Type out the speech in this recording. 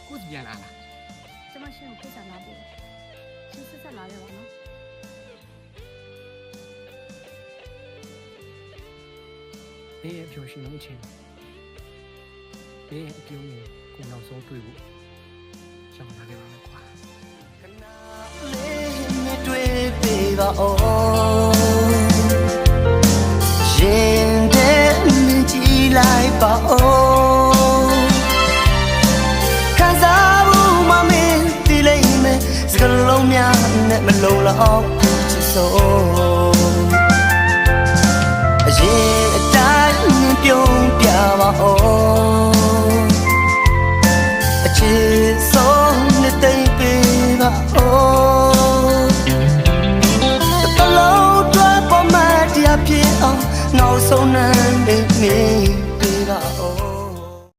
ကိုစီပြန်လာလား ကျမရှင်ကိုဖိတ်စာလာပို့ရှင်ဆက်ဆက်လာခဲ့ပါနော် ဘေးရဲ့အပြောရှင်လုံးချင်းဘေးရဲ့အပြုံးကိုကိုနောက်ဆုံးတွေ့ဖို့ရှောင်လာခဲ့ပါမယ်ကွာ လေးနဲ့တွေ့ပေးပါဦးရင်ထဲမြင်ကြည့်လိုက်ပါဦးခံစားဖို့မမင်းဒီလေးမဲ့စကလုံးများနဲ့မလုံလောက်ချစ်ဆုံးအရင်အတိုင်းပြုံးပြပါဦး